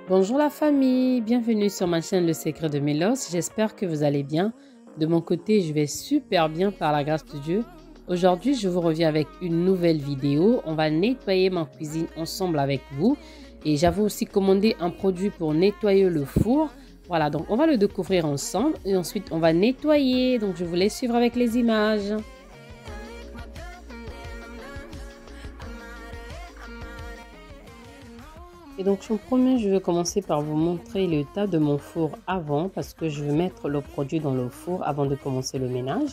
Bonjour la famille, bienvenue sur ma chaîne Le Secret de Mélos. J'espère que vous allez bien. De mon côté, je vais super bien par la grâce de Dieu. Aujourd'hui, je vous reviens avec une nouvelle vidéo. On va nettoyer ma cuisine ensemble avec vous. Et j'avais aussi commandé un produit pour nettoyer le four. Voilà, donc on va le découvrir ensemble et ensuite on va nettoyer. Donc je vous laisse suivre avec les images. Et donc, en premier, je vais commencer par vous montrer l'état de mon four avant parce que je vais mettre le produit dans le four avant de commencer le ménage.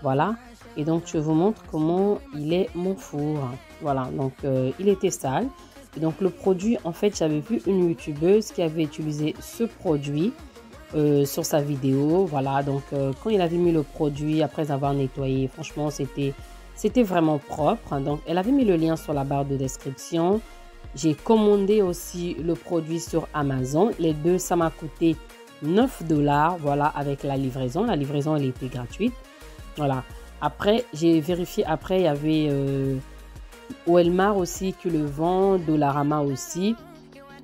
Voilà. Et donc, je vous montre comment il est mon four. Voilà. Donc, il était sale. Et donc, le produit, en fait, j'avais vu une youtubeuse qui avait utilisé ce produit sur sa vidéo. Voilà. Donc, quand il avait mis le produit après avoir nettoyé, franchement, c'était vraiment propre. Donc, elle avait mis le lien sur la barre de description. J'ai commandé aussi le produit sur Amazon. Les deux, ça m'a coûté 9 $. Voilà, avec la livraison. La livraison, elle était gratuite. Voilà. Après, j'ai vérifié. Après, il y avait Walmart aussi qui le vend. Dollarama aussi.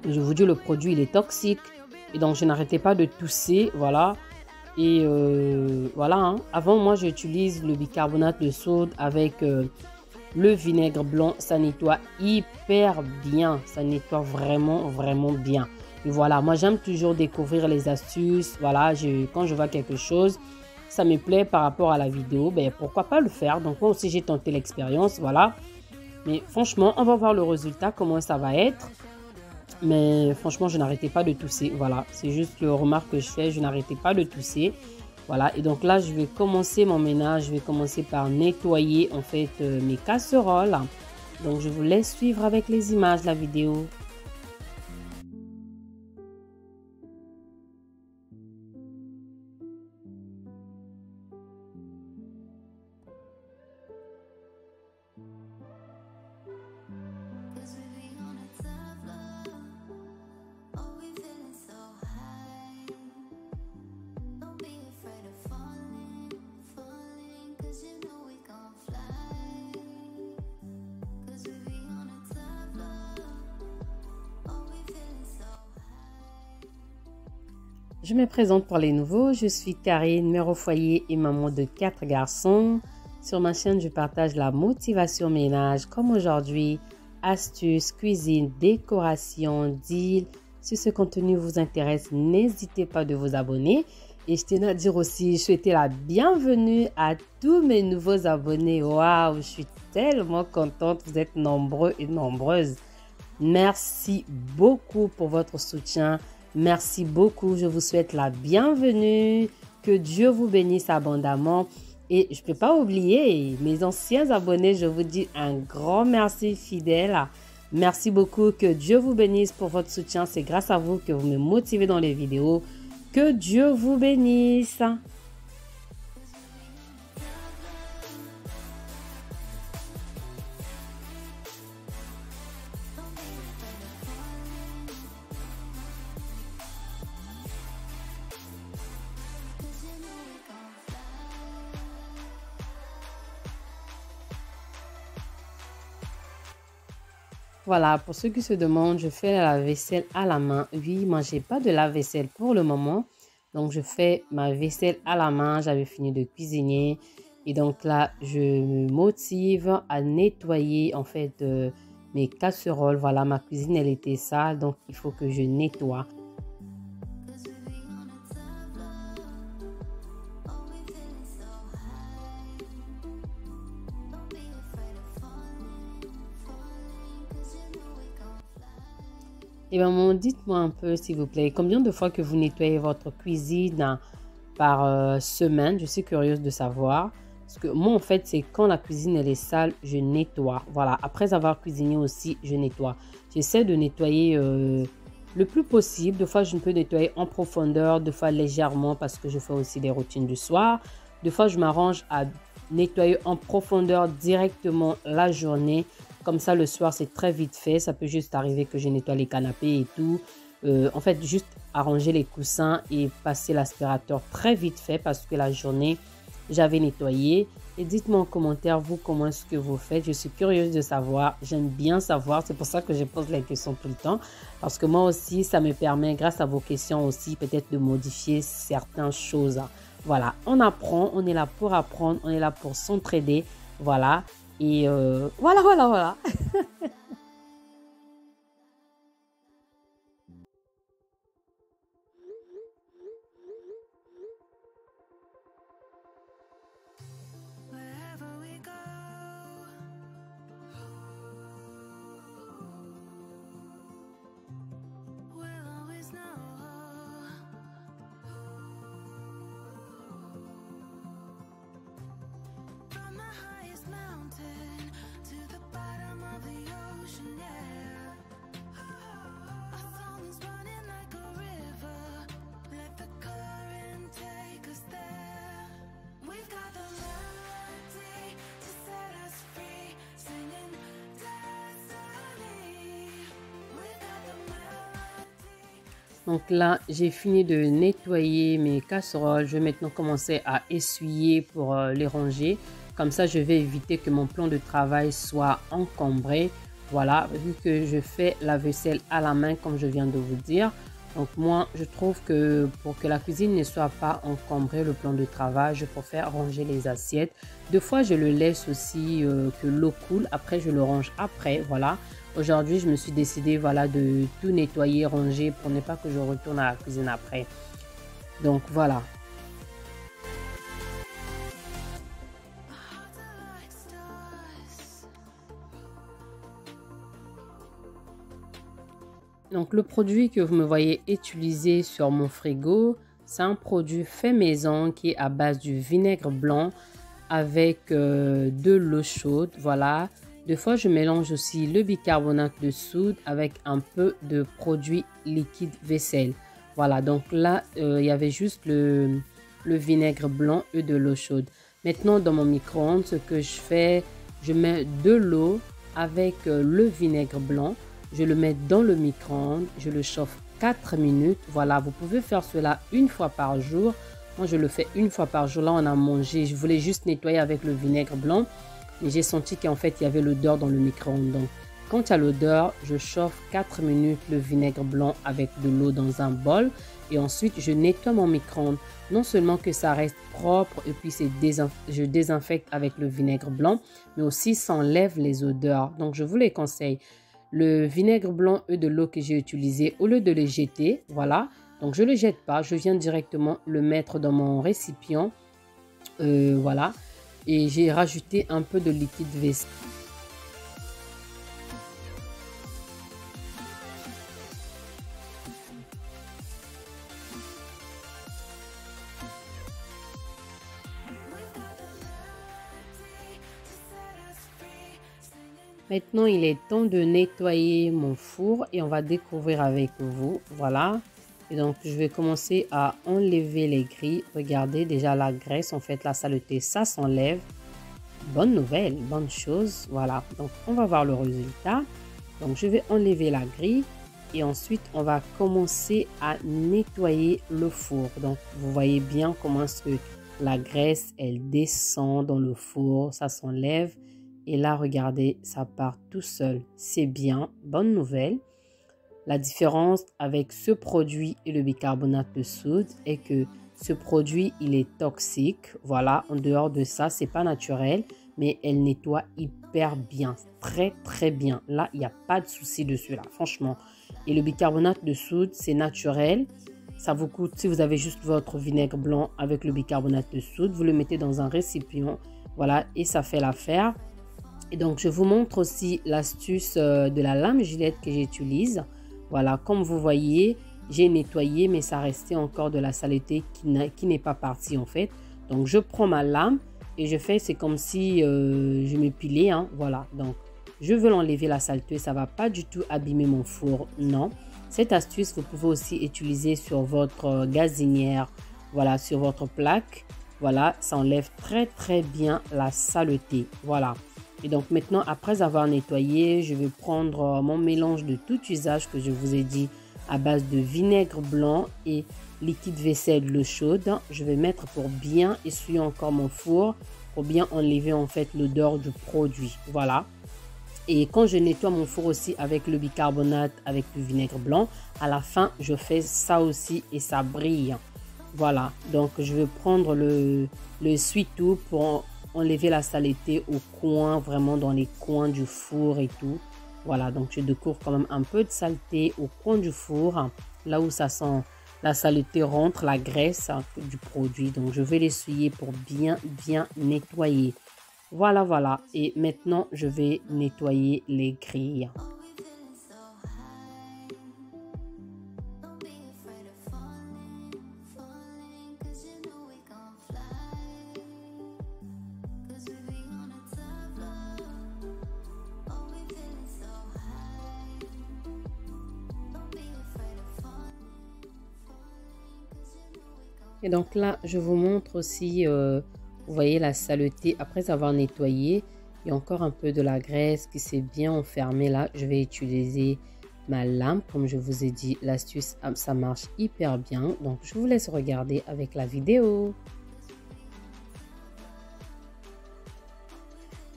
Je vous dis, le produit, il est toxique. Et donc, je n'arrêtais pas de tousser. Voilà. Et voilà. Hein. Avant, moi, j'utilise le bicarbonate de soude avec... le vinaigre blanc, ça nettoie hyper bien. Ça nettoie vraiment bien. Et voilà, moi j'aime toujours découvrir les astuces. Voilà, quand je vois quelque chose, ça me plaît par rapport à la vidéo. Ben, pourquoi pas le faire? Donc moi aussi j'ai tenté l'expérience. Voilà. Mais franchement, on va voir le résultat, comment ça va être. Mais franchement, je n'arrêtais pas de tousser. Voilà, c'est juste le remarque que je fais. Je n'arrêtais pas de tousser. Voilà, et donc là, je vais commencer mon ménage. Je vais commencer par nettoyer en fait mes casseroles. Donc, je vous laisse suivre avec les images la vidéo. Je me présente pour les nouveaux, je suis Karine, mère au foyer et maman de 4 garçons. Sur ma chaîne, je partage la motivation ménage comme aujourd'hui, astuces, cuisine, décoration, deal. Si ce contenu vous intéresse, n'hésitez pas de vous abonner. Et je tenais à dire aussi, souhaiter la bienvenue à tous mes nouveaux abonnés. Waouh, je suis tellement contente, vous êtes nombreux et nombreuses. Merci beaucoup pour votre soutien. Merci beaucoup, je vous souhaite la bienvenue, que Dieu vous bénisse abondamment et je ne peux pas oublier mes anciens abonnés, je vous dis un grand merci fidèle, merci beaucoup, que Dieu vous bénisse pour votre soutien, c'est grâce à vous que vous me motivez dans les vidéos, que Dieu vous bénisse. Voilà, pour ceux qui se demandent, je fais la vaisselle à la main. Oui, moi, je n'ai pas de lave-vaisselle pour le moment. Donc, je fais ma vaisselle à la main. J'avais fini de cuisiner. Et donc là, je me motive à nettoyer, en fait, mes casseroles. Voilà, ma cuisine, elle était sale. Donc, il faut que je nettoie. Et maman, dites-moi un peu, s'il vous plaît, combien de fois que vous nettoyez votre cuisine par semaine? Je suis curieuse de savoir. Parce que moi, en fait, c'est quand la cuisine elle est sale, je nettoie. Voilà, après avoir cuisiné aussi, je nettoie. J'essaie de nettoyer le plus possible. Des fois, je peux nettoyer en profondeur, des fois légèrement parce que je fais aussi des routines du soir. Des fois, je m'arrange à nettoyer en profondeur directement la journée. Comme ça, le soir, c'est très vite fait. Ça peut juste arriver que je nettoie les canapés et tout. En fait, juste arranger les coussins et passer l'aspirateur très vite fait parce que la journée, j'avais nettoyé. et dites-moi en commentaire, vous, comment est-ce que vous faites. Je suis curieuse de savoir, j'aime bien savoir, c'est pour ça que je pose les questions tout le temps, parce que moi aussi, ça me permet, grâce à vos questions aussi, peut-être de modifier certaines choses. Voilà, on apprend, on est là pour apprendre, on est là pour s'entraider, voilà, et voilà. Donc là, j'ai fini de nettoyer mes casseroles. Je vais maintenant commencer à essuyer pour les ranger. Comme ça, je vais éviter que mon plan de travail soit encombré. Voilà, vu que je fais la vaisselle à la main, comme je viens de vous dire. Donc moi, je trouve que pour que la cuisine ne soit pas encombrée, le plan de travail, je préfère ranger les assiettes. Des fois, je le laisse aussi que l'eau coule. Après, je le range après, voilà. Aujourd'hui, je me suis décidée, voilà, de tout nettoyer, ranger pour ne pas que je retourne à la cuisine après. Donc, voilà. Donc, le produit que vous me voyez utiliser sur mon frigo, c'est un produit fait maison qui est à base du vinaigre blanc avec de l'eau chaude, voilà. Des fois, je mélange aussi le bicarbonate de soude avec un peu de produit liquide vaisselle. Voilà, donc là, il y avait juste le vinaigre blanc et de l'eau chaude. Maintenant, dans mon micro-ondes, ce que je fais, je mets de l'eau avec le vinaigre blanc. Je le mets dans le micro-ondes, je le chauffe 4 minutes. Voilà, vous pouvez faire cela une fois par jour. Moi, je le fais une fois par jour. Là, on a mangé. Je voulais juste nettoyer avec le vinaigre blanc. Mais j'ai senti qu'en fait, il y avait l'odeur dans le micro-ondes. Donc, quand il y a l'odeur, je chauffe 4 minutes le vinaigre blanc avec de l'eau dans un bol. Et ensuite, je nettoie mon micro-ondes. Non seulement que ça reste propre et puis je désinfecte avec le vinaigre blanc, mais aussi ça enlève les odeurs. Donc, je vous les conseille. Le vinaigre blanc et de l'eau que j'ai utilisé, au lieu de les jeter, voilà. Donc, je ne le jette pas. Je viens directement le mettre dans mon récipient. Voilà. Et j'ai rajouté un peu de liquide vaisselle. Maintenant, il est temps de nettoyer mon four et on va découvrir avec vous. Voilà. Et donc, je vais commencer à enlever les grilles. Regardez, déjà la graisse, en fait, la saleté, ça s'enlève. Bonne nouvelle, bonne chose. Voilà, donc on va voir le résultat. Donc, je vais enlever la grille et ensuite, on va commencer à nettoyer le four. Donc, vous voyez bien comment est-ce que la graisse, elle descend dans le four, ça s'enlève. Et là, regardez, ça part tout seul. C'est bien, bonne nouvelle. La différence avec ce produit et le bicarbonate de soude est que ce produit, il est toxique. Voilà, en dehors de ça, c'est pas naturel, mais elle nettoie hyper bien, très bien. Là, il n'y a pas de souci dessus, là, franchement. Et le bicarbonate de soude, c'est naturel. Ça vous coûte, si vous avez juste votre vinaigre blanc avec le bicarbonate de soude, vous le mettez dans un récipient, voilà, et ça fait l'affaire. Et donc, je vous montre aussi l'astuce de la lame Gillette que j'utilise. Voilà, comme vous voyez, j'ai nettoyé, mais ça restait encore de la saleté qui n'est pas partie en fait. Donc, je prends ma lame et je fais, c'est comme si je m'épilais, hein, voilà. Donc, je veux l'enlever la saleté, ça ne va pas du tout abîmer mon four, non. Cette astuce, vous pouvez aussi utiliser sur votre gazinière, voilà, sur votre plaque. Voilà, ça enlève très bien la saleté, voilà. Et donc maintenant, après avoir nettoyé, je vais prendre mon mélange de tout usage que je vous ai dit à base de vinaigre blanc et liquide vaisselle, l'eau chaude. Je vais mettre pour bien essuyer encore mon four pour bien enlever en fait l'odeur du produit. Voilà. Et quand je nettoie mon four aussi avec le bicarbonate, avec du vinaigre blanc, à la fin, je fais ça aussi et ça brille. Voilà, donc je vais prendre le essuie-tout pour enlever la saleté au coin, vraiment dans les coins du four et tout. Voilà, donc je découvre quand même un peu de saleté au coin du four, là où ça sent la saleté rentre, la graisse du produit. Donc je vais l'essuyer pour bien nettoyer. Voilà, voilà. Et maintenant, je vais nettoyer les grilles. Et donc là, je vous montre aussi... vous voyez la saleté, après avoir nettoyé, il y a encore un peu de la graisse qui s'est bien enfermée là. Je vais utiliser ma lame, comme je vous ai dit, l'astuce, ça marche hyper bien. Donc, je vous laisse regarder avec la vidéo.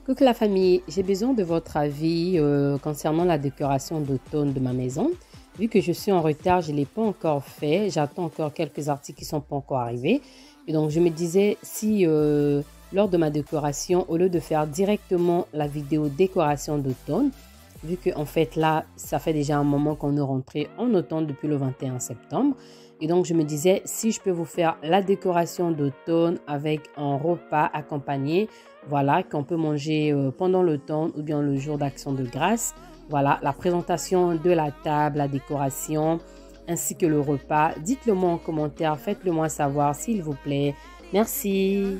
Coucou la famille, j'ai besoin de votre avis concernant la décoration d'automne de ma maison. Vu que je suis en retard, je ne l'ai pas encore fait. J'attends encore quelques articles qui ne sont pas encore arrivés. Et donc, je me disais, si lors de ma décoration, au lieu de faire directement la vidéo décoration d'automne, vu que en fait là, ça fait déjà un moment qu'on est rentré en automne depuis le 21 septembre. Et donc, je me disais, si je peux vous faire la décoration d'automne avec un repas accompagné, voilà, qu'on peut manger pendant l'automne ou bien le jour d'action de grâce. Voilà, la présentation de la table, la décoration, ainsi que le repas. Dites-le moi en commentaire, faites-le moi savoir s'il vous plaît. Merci.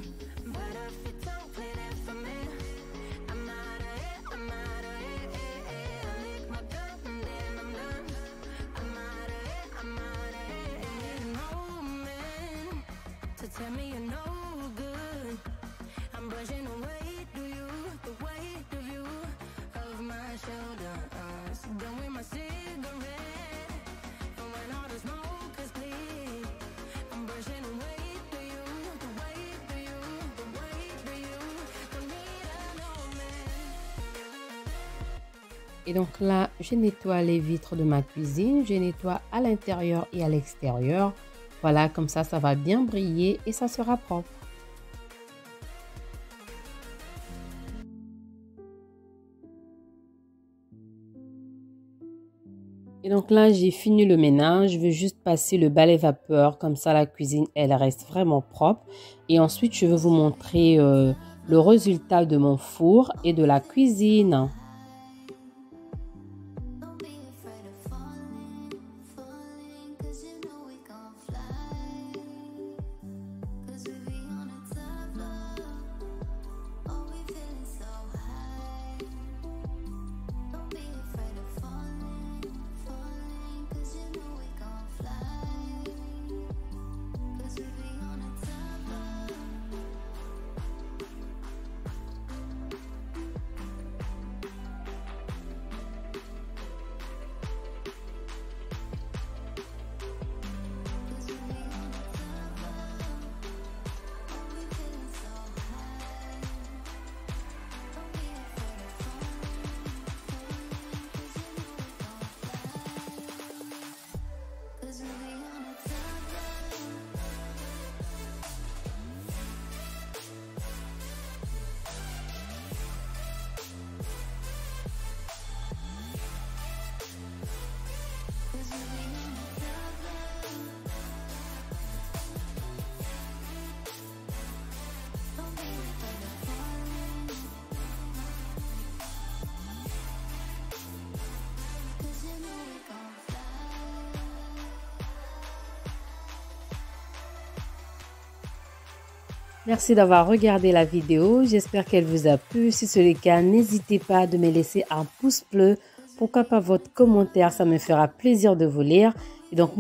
Et donc là, je nettoie les vitres de ma cuisine. Je nettoie à l'intérieur et à l'extérieur. Voilà, comme ça va bien briller et ça sera propre. Et donc là, j'ai fini le ménage. Je vais juste passer le balai vapeur. Comme ça, la cuisine, elle reste vraiment propre. Et ensuite, je vais vous montrer le résultat de mon four et de la cuisine. Merci d'avoir regardé la vidéo. J'espère qu'elle vous a plu. Si c'est le cas, n'hésitez pas de me laisser un pouce bleu. Pourquoi pas votre commentaire, ça me fera plaisir de vous lire. Et donc,